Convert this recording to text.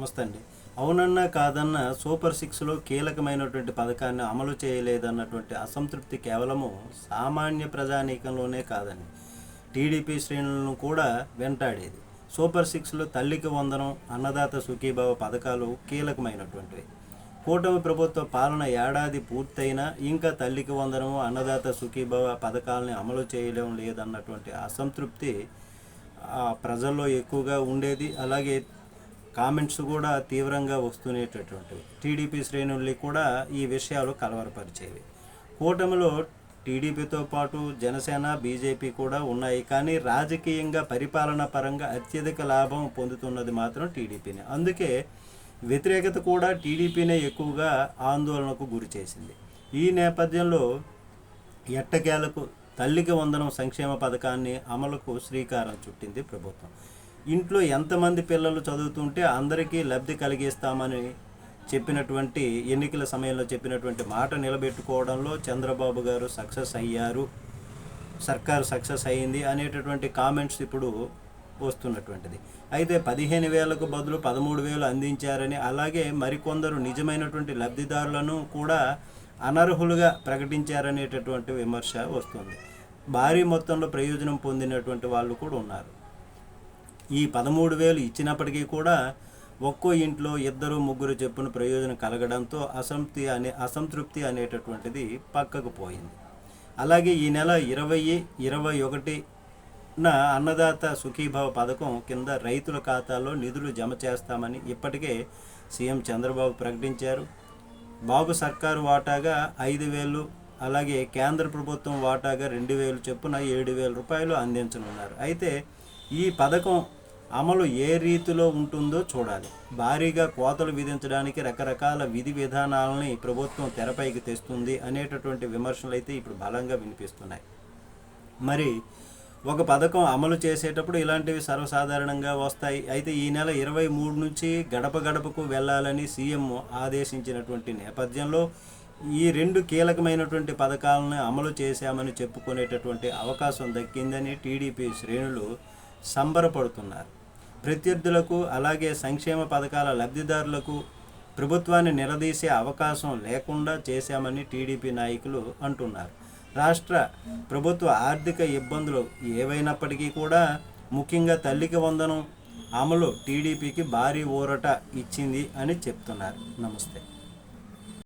నమస్తే అండి. అవునన్నా కాదన్నా సూపర్ సిక్స్లో కీలకమైనటువంటి పథకాన్ని అమలు చేయలేదన్నటువంటి అసంతృప్తి కేవలము సామాన్య ప్రజానీకంలోనే కాదండి, టీడీపీ శ్రేణులను కూడా వెంటాడేది. సూపర్ సిక్స్లో తల్లికి వందనం, అన్నదాత సుఖీభవ పథకాలు కీలకమైనటువంటివి. కూటమి ప్రభుత్వ పాలన ఏడాది పూర్తయినా ఇంకా తల్లికి వందనం, అన్నదాత సుఖీభవ పథకాలని అమలు చేయడం లేదన్నటువంటి అసంతృప్తి ప్రజల్లో ఎక్కువగా ఉండేది. అలాగే కామెంట్స్ కూడా తీవ్రంగా వస్తునేటటువంటివి. టీడీపీ శ్రేణుల్ని కూడా ఈ విషయాలు కలవరపరిచేవి. కూటమిలో టీడీపీతో పాటు జనసేన, బీజేపీ కూడా ఉన్నాయి. కానీ రాజకీయంగా, పరిపాలన పరంగా అత్యధిక లాభం పొందుతున్నది మాత్రం టీడీపీనే. అందుకే వ్యతిరేకత కూడా టీడీపీనే ఎక్కువగా ఆందోళనకు గురి చేసింది. ఈ నేపథ్యంలో ఎట్టకేలకు తల్లికి వందనం సంక్షేమ పథకాన్ని అమలుకు శ్రీకారం చుట్టింది ప్రభుత్వం. ఇంట్లో ఎంతమంది పిల్లలు చదువుతుంటే అందరికీ లబ్ధి కలిగిస్తామని చెప్పినటువంటి, ఎన్నికల సమయంలో చెప్పినటువంటి మాట నిలబెట్టుకోవడంలో చంద్రబాబు గారు సక్సెస్ అయ్యారు, సర్కారు సక్సెస్ అయ్యింది అనేటటువంటి కామెంట్స్ ఇప్పుడు వస్తున్నటువంటిది. అయితే 15,000కు బదులు 13,000 అందించారని, అలాగే మరికొందరు నిజమైనటువంటి లబ్ధిదారులను కూడా అనర్హులుగా ప్రకటించారనేటటువంటి విమర్శ వస్తుంది. భారీ మొత్తంలో ప్రయోజనం పొందినటువంటి వాళ్ళు కూడా ఉన్నారు. ఈ 13,000 ఇచ్చినప్పటికీ కూడా ఒక్కో ఇంట్లో 2-3 చెప్పున ప్రయోజనం కలగడంతో అసంతృప్తి అనేటటువంటిది పక్కకు పోయింది. అలాగే ఈ నెల 20, 21న అన్నదాత సుఖీభవ పథకం కింద రైతుల ఖాతాల్లో నిధులు జమ చేస్తామని ఇప్పటికే సీఎం చంద్రబాబు ప్రకటించారు. బాబు సర్కారు వాటాగా 5,000, అలాగే కేంద్ర ప్రభుత్వం వాటాగా 2,000 చొప్పున 7,000 రూపాయలు అందించనున్నారు. అయితే ఈ పథకం అమలు ఏ రీతిలో ఉంటుందో చూడాలి. భారీగా కోతలు విధించడానికి రకరకాల విధి విధానాలని ప్రభుత్వం తెరపైకి తెస్తుంది అనేటటువంటి విమర్శలు అయితే ఇప్పుడు బలంగా వినిపిస్తున్నాయి. మరి ఒక పథకం అమలు చేసేటప్పుడు ఇలాంటివి సర్వసాధారణంగా వస్తాయి. అయితే ఈ నెల 23 నుంచి గడప గడపకు వెళ్ళాలని సీఎం ఆదేశించినటువంటి నేపథ్యంలో ఈ 2 కీలకమైనటువంటి పథకాలను అమలు చేశామని చెప్పుకునేటటువంటి అవకాశం దక్కిందని టీడీపీ శ్రేణులు సంబరపడుతున్నారు. ప్రత్యర్థులకు, అలాగే సంక్షేమ పథకాల లబ్ధిదారులకు ప్రభుత్వాన్ని నిలదీసే అవకాశం లేకుండా చేశామని టీడీపీ నాయకులు అంటున్నారు. రాష్ట్ర ప్రభుత్వ ఆర్థిక ఇబ్బందులు ఏవైనప్పటికీ కూడా ముఖ్యంగా తల్లికి వందనం అమలు టీడీపీకి భారీ ఊరట ఇచ్చింది అని చెప్తున్నారు. నమస్తే.